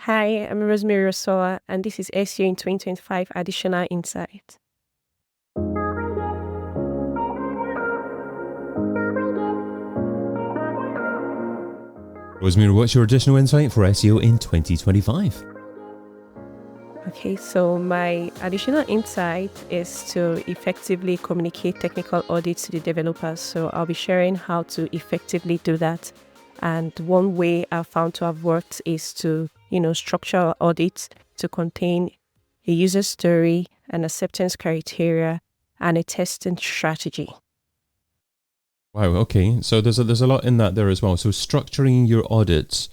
Hi, I'm Rosemary Osuoha, and this is SEO in 2025 Additional Insight. Rosemary, what's your additional insight for SEO in 2025? Okay, so my additional insight is to effectively communicate technical audits to the developers. So I'll be sharing how to effectively do that. And one way I found to have worked is to, structure our audits to contain a user story, an acceptance criteria, and a testing strategy. Wow, okay. So there's a lot in that there as well. So structuring your audits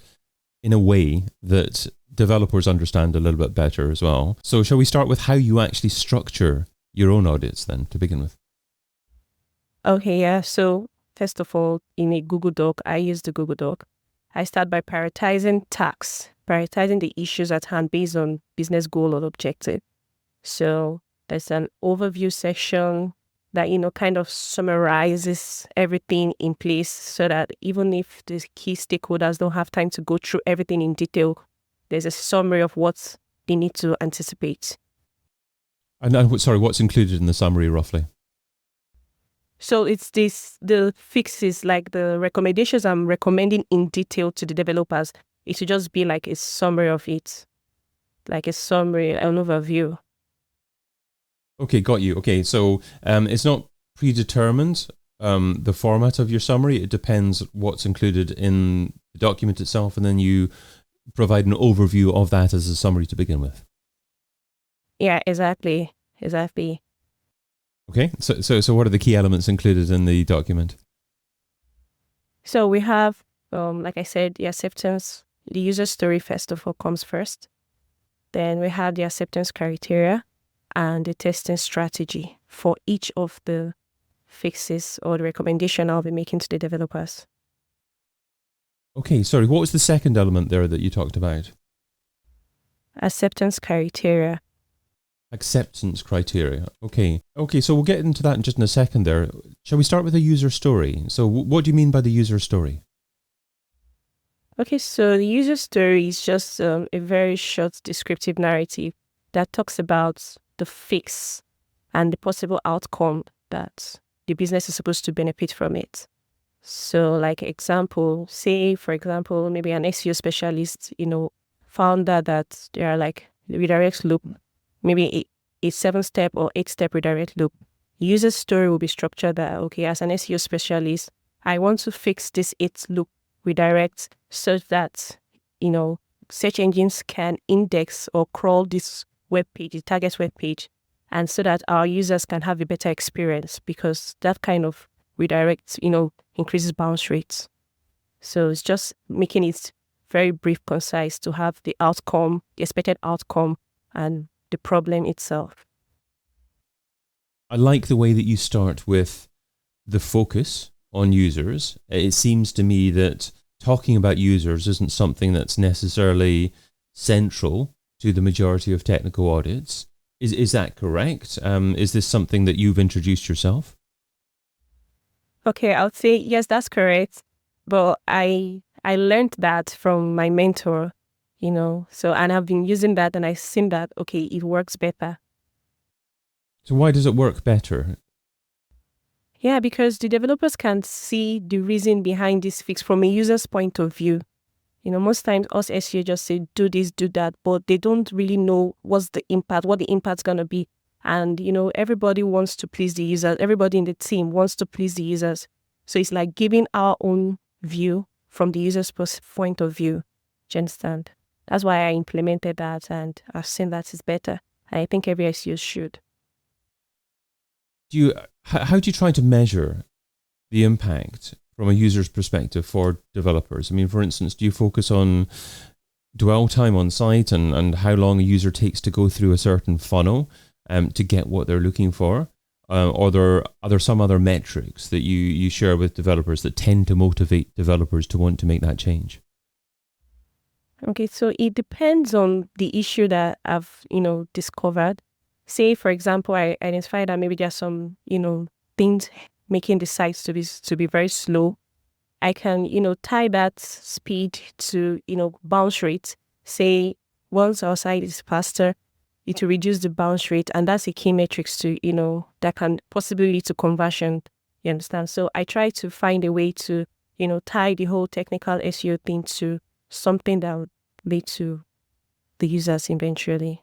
in a way that developers understand a little bit better as well. So shall we start with how you actually structure your own audits then to begin with? Okay, yeah. So first of all, in a Google Doc, I use the Google Doc. I start by prioritizing tasks, prioritizing the issues at hand based on business goal or objective. So there's an overview section that, kind of summarizes everything in place so that even if the key stakeholders don't have time to go through everything in detail, there's a summary of what they need to anticipate. And sorry, what's included in the summary roughly? So it's the fixes, like the recommendations I'm recommending in detail to the developers. It should just be like a summary of it, like a summary, an overview. Okay, got you. Okay, so it's not predetermined, the format of your summary. It depends what's included in the document itself, and then you provide an overview of that as a summary to begin with. Yeah, exactly. Okay, so what are the key elements included in the document? So we have, like I said, the acceptance, the user story first of all comes first. Then we have the acceptance criteria and the testing strategy for each of the fixes or the recommendation I'll be making to the developers. Okay, sorry, what was the second element there that you talked about? Acceptance criteria. Acceptance criteria. Okay, so we'll get into that in just in a second there. Shall we start with a user story? So what do you mean by the user story? Okay, so the user story is just a very short descriptive narrative that talks about the fix and the possible outcome that the business is supposed to benefit from it. So like example, say for example, maybe an SEO specialist, found that there are like redirect loop, maybe a 7-step or 8-step redirect loop. User story will be structured that, okay, as an SEO specialist, I want to fix this 8-loop redirect such that, search engines can index or crawl this web page, the target web page, and so that our users can have a better experience, because that kind of redirect, increases bounce rates. So it's just making it very brief, concise to have the outcome, the expected outcome, and the problem itself. I like the way that you start with the focus on users. It seems to me that talking about users isn't something that's necessarily central to the majority of technical audits. Is that correct? Is this something that you've introduced yourself? Okay, I would say yes, that's correct. But I learned that from my mentor, so, and I've been using that and I've seen that, okay, it works better. So why does it work better? Yeah, because the developers can see the reason behind this fix from a user's point of view. Most times us SEO just say, do this, do that, but they don't really know what the impact's going to be. And, everybody wants to please the users. Everybody in the team wants to please the users. So it's like giving our own view from the user's point of view. Do you understand? That's why I implemented that, and I've seen that is better. And I think every SEO should. How do you try to measure the impact from a user's perspective for developers? I mean, for instance, do you focus on dwell time on site and how long a user takes to go through a certain funnel to get what they're looking for? Or are there some other metrics that you share with developers that tend to motivate developers to want to make that change? Okay, so it depends on the issue that I've, discovered. Say, for example, I identify that maybe there's some, things making the sites to be very slow. I can, tie that speed to, bounce rate. say once our site is faster, it will reduce the bounce rate, and that's a key metrics to, that can possibly lead to conversion. You understand? So I try to find a way to, tie the whole technical SEO thing to something that would lead to the users eventually.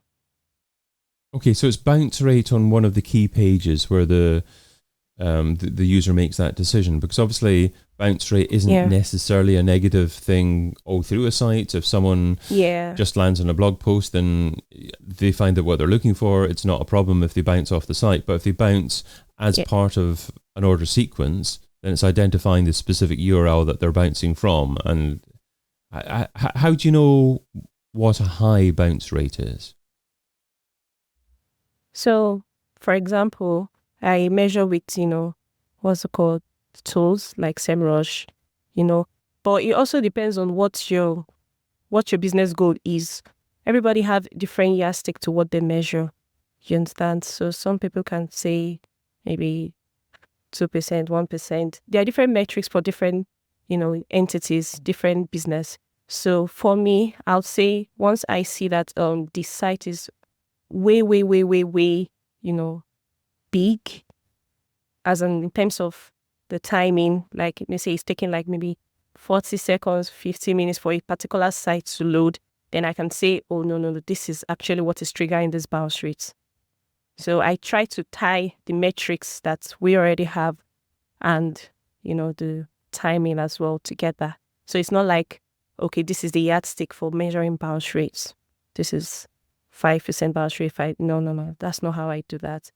Okay, so it's bounce rate on one of the key pages where the user makes that decision, because obviously bounce rate isn't necessarily a negative thing all through a site. If someone just lands on a blog post, then they find that what they're looking for, it's not a problem if they bounce off the site. But if they bounce as part of an order sequence, then it's identifying the specific URL that they're bouncing from. And how do you know what a high bounce rate is? So, for example, I measure with, what's it called, tools like SEMrush, but it also depends on what your business goal is. Everybody have different yardstick to what they measure. You understand? So some people can say maybe 2%, 1%. There are different metrics for different, entities, different business. So for me, I'll say once I see that the site is way, big, as in terms of the timing, like let's say it's taking like maybe 40 seconds, 50 minutes for a particular site to load, then I can say, oh, no, this is actually what is triggering this bounce rate. So I try to tie the metrics that we already have and, the timing as well together. So it's not like, okay, this is the yardstick for measuring bounce rates. This is 5% bounce rate. No. That's not how I do that.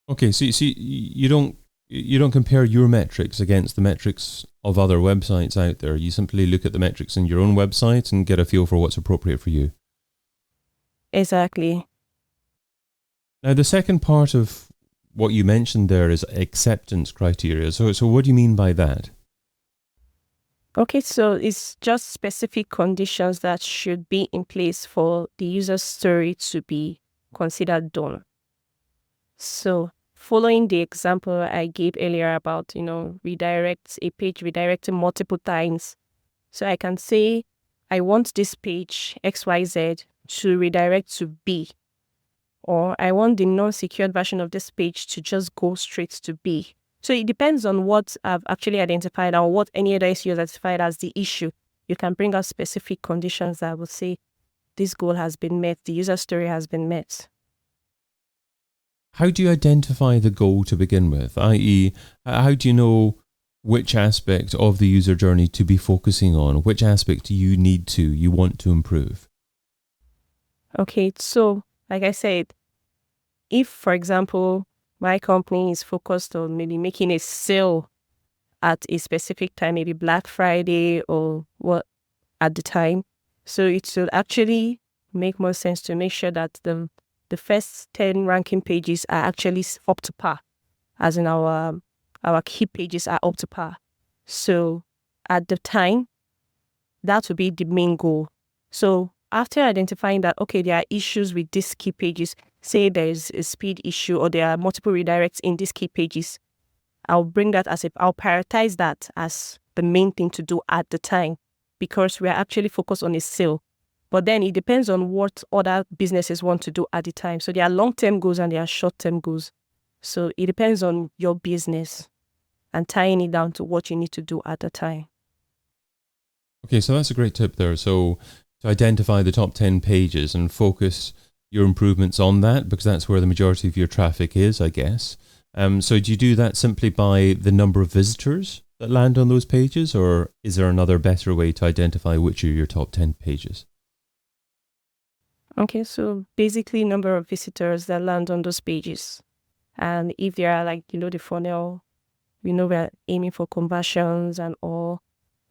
Okay, so you don't compare your metrics against the metrics of other websites out there. You simply look at the metrics in your own website and get a feel for what's appropriate for you. Exactly. Now, the second part of what you mentioned there is acceptance criteria. So what do you mean by that? Okay, so it's just specific conditions that should be in place for the user story to be considered done. So following the example I gave earlier about, redirect a page redirecting multiple times. So I can say, I want this page XYZ to redirect to B, or I want the non-secured version of this page to just go straight to B. So it depends on what I've actually identified or what any other SEO has identified as the issue. You can bring up specific conditions that will say this goal has been met, the user story has been met. How do you identify the goal to begin with? i.e., how do you know which aspect of the user journey to be focusing on? Which aspect you want to improve? Okay, so like I said, if, for example, my company is focused on maybe making a sale at a specific time, maybe Black Friday or what at the time, so it should actually make more sense to make sure that the first 10 ranking pages are actually up to par, as in our key pages are up to par. So at the time, that would be the main goal. So after identifying that, okay, there are issues with these key pages, say there's a speed issue or there are multiple redirects in these key pages, I'll prioritize that as the main thing to do at the time, because we are actually focused on a sale. But then it depends on what other businesses want to do at the time. So there are long-term goals and there are short-term goals. So it depends on your business and tying it down to what you need to do at the time. Okay, so that's a great tip there. So to identify the top 10 pages and focus your improvements on that, because that's where the majority of your traffic is, I guess. So do you do that simply by the number of visitors that land on those pages, or is there another better way to identify which are your top 10 pages? Okay, so basically number of visitors that land on those pages. And if they are like below the funnel, we're aiming for conversions and all.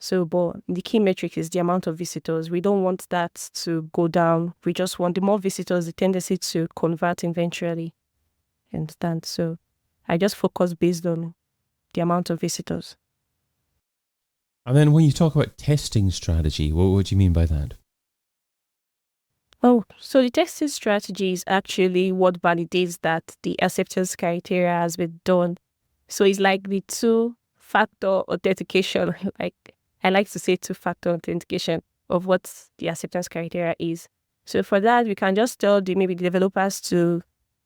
So, but the key metric is the amount of visitors. We don't want that to go down. We just want the more visitors, the tendency to convert eventually. Understand? So I just focus based on the amount of visitors. And then when you talk about testing strategy, what do you mean by that? Oh, so the testing strategy is actually what validates that the acceptance criteria has been done. So it's like the two-factor authentication. Like I like to say two-factor authentication. of what the acceptance criteria is. So for that, we can just tell maybe the developers to,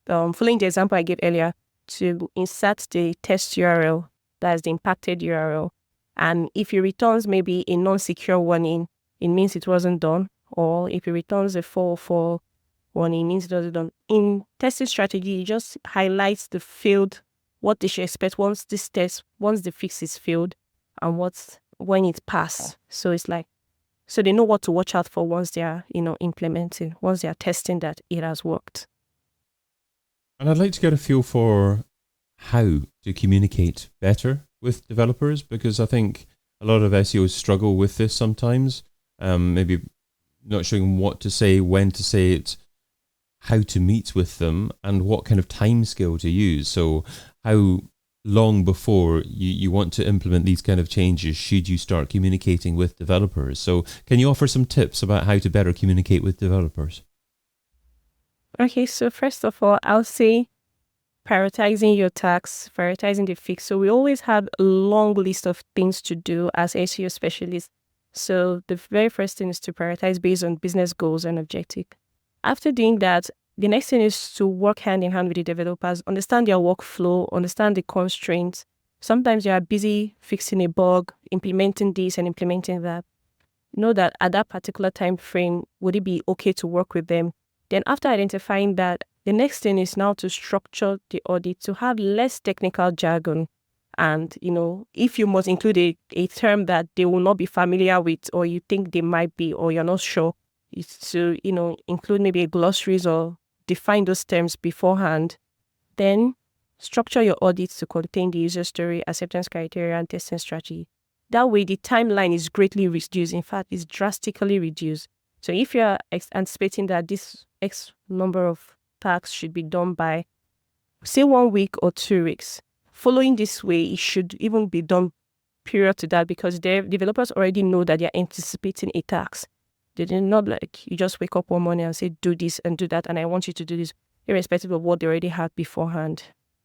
following the example I gave earlier, to insert the test URL, that's the impacted URL. And if it returns maybe a non-secure warning, it means it wasn't done. Or if it returns a 404 warning, it means it wasn't done. In testing strategy, it just highlights the failed, what they should expect once the fix is failed, and when it passed. So it's like, so they know what to watch out for once they are, implementing, once they are testing that it has worked. And I'd like to get a feel for how to communicate better with developers, because I think a lot of SEOs struggle with this sometimes. Maybe not showing what to say, when to say it, how to meet with them, and what kind of time scale to use. So how long before you want to implement these kind of changes should you start communicating with developers? So can you offer some tips about how to better communicate with developers? Okay, so first of all, I'll say prioritizing your tasks, prioritizing the fix. So we always have a long list of things to do as SEO specialists. So the very first thing is to prioritize based on business goals and objective. After doing that, the next thing is to work hand in hand with the developers, understand their workflow, understand the constraints. Sometimes you are busy fixing a bug, implementing this and implementing that. Know that at that particular time frame, would it be okay to work with them? Then after identifying that, the next thing is now to structure the audit to have less technical jargon. And, if you must include a term that they will not be familiar with, or you think they might be, or you're not sure, it's to, include maybe a glossaries or define those terms beforehand. Then structure your audits to contain the user story, acceptance criteria, and testing strategy. That way, the timeline is greatly reduced. In fact, it's drastically reduced. So if you're anticipating that this X number of tasks should be done by, say, 1 week or 2 weeks, following this way, it should even be done prior to that, because the developers already know that they're anticipating a task. They're not like you just wake up one morning and say, do this and do that, and I want you to do this, irrespective of what they already had beforehand.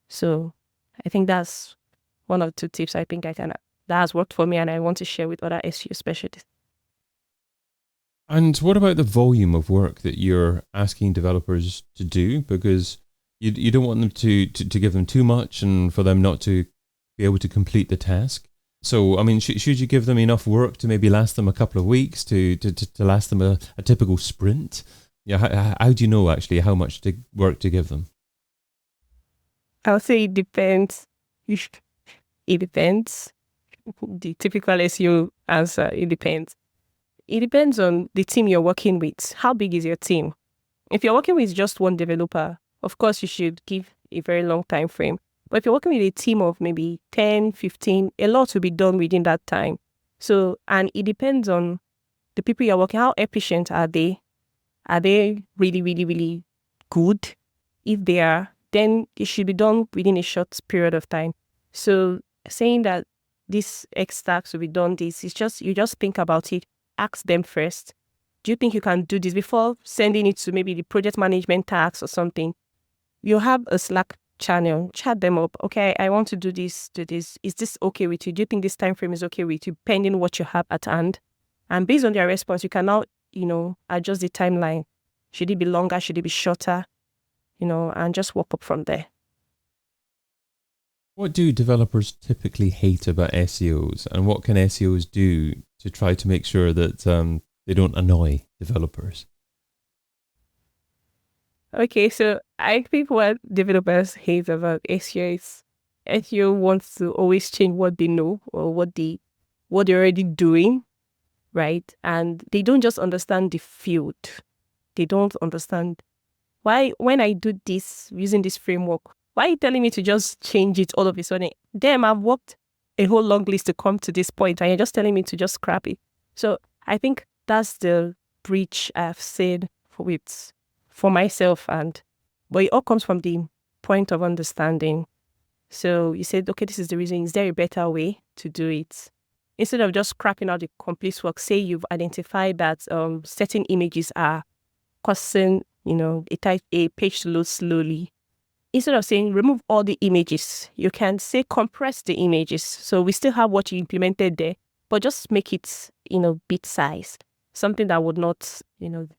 So I think that's one of 2 tips I think that has worked for me, and I want to share with other SEO specialists. And what about the volume of work that you're asking developers to do? Because you don't want them to give them too much and for them not to be able to complete the task. So, I mean, should you give them enough work to maybe last them a couple of weeks, to last them a typical sprint? Yeah, how do you know actually how much work to give them? I'll say it depends. It depends. The typical SEO answer, it depends. It depends on the team you're working with. How big is your team? If you're working with just one developer, of course you should give a very long time frame. But if you're working with a team of maybe 10, 15, a lot will be done within that time. So, and it depends on the people you're working, how efficient are they? Are they really, really, really good? If they are, then it should be done within a short period of time. So saying that this X task will be done this, it's just, you just think about it, ask them first. Do you think you can do this before sending it to maybe the project management task or something? You have a Slack channel, chat them up. Okay, I want to do this, Is this okay with you? Do you think this time frame is okay with you, pending what you have at hand? And based on their response, you can now, adjust the timeline. Should it be longer? Should it be shorter? And just work up from there. What do developers typically hate about SEOs, and what can SEOs do to try to make sure that they don't annoy developers? Okay, so I think what developers hate about SEO is SEO wants to always change what they know or what they're already doing, right? And they don't just understand the field. They don't understand why, when I do this using this framework, why are you telling me to just change it all of a sudden? Damn, I've worked a whole long list to come to this point, and you're just telling me to just scrap it. So I think that's the breach I've said for myself, but it all comes from the point of understanding. So you said, okay, this is the reason. Is there a better way to do it? Instead of just scrapping out the complete work, say you've identified that certain images are causing, a page to load slowly. Instead of saying remove all the images, you can say compress the images. So we still have what you implemented there, but just make it, bit-sized. something that would not,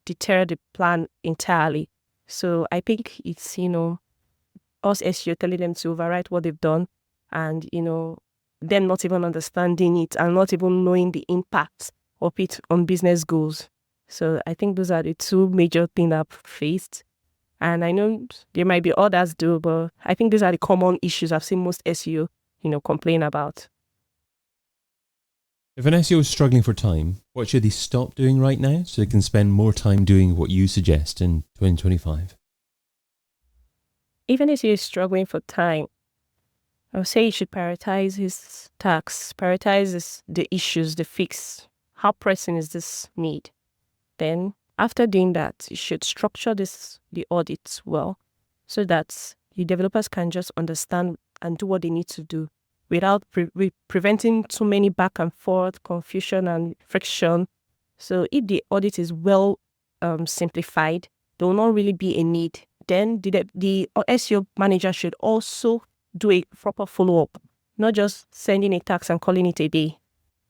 deter the plan entirely. So I think it's, us SEO telling them to overwrite what they've done and, them not even understanding it and not even knowing the impact of it on business goals. So I think those are the two major things I've faced. And I know there might be others too, but I think these are the common issues I've seen most SEO, complain about. If an SEO is struggling for time, what should they stop doing right now so they can spend more time doing what you suggest in 2025? If an SEO is struggling for time, I would say he should prioritize his tasks, prioritize the issues, the fix. How pressing is this need? Then, after doing that, you should structure the audits well so that the developers can just understand and do what they need to do without preventing too many back and forth, confusion and friction. So if the audit is well simplified, there will not really be a need. Then the SEO manager should also do a proper follow-up, not just sending a task and calling it a day.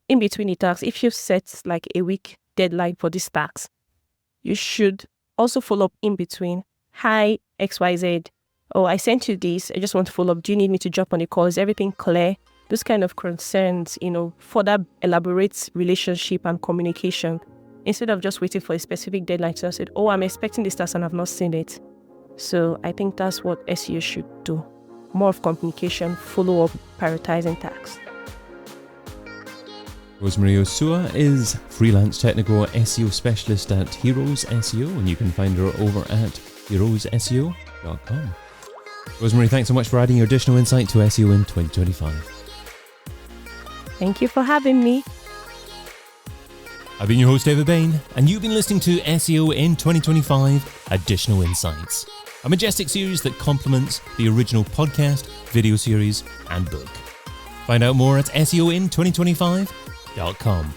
In between the tasks, if you've set like a week deadline for this task, you should also follow up in between. Hi, XYZ. Oh, I sent you this. I just want to follow up. Do you need me to jump on a call? Is everything clear? Those kind of concerns, further elaborate relationship and communication instead of just waiting for a specific deadline to say, oh, I'm expecting this task and I've not seen it. So I think that's what SEO should do. More of communication, follow up, prioritizing tasks. Rosemary Osuoha is freelance technical SEO specialist at Heroes SEO, and you can find her over at heroesseo.com. Rosemary, thanks so much for adding your additional insight to SEO in 2025. Thank you for having me. I've been your host, David Bain, and you've been listening to SEO in 2025 Additional Insights, a Majestic series that complements the original podcast, video series, and book. Find out more at SEOin2025.com.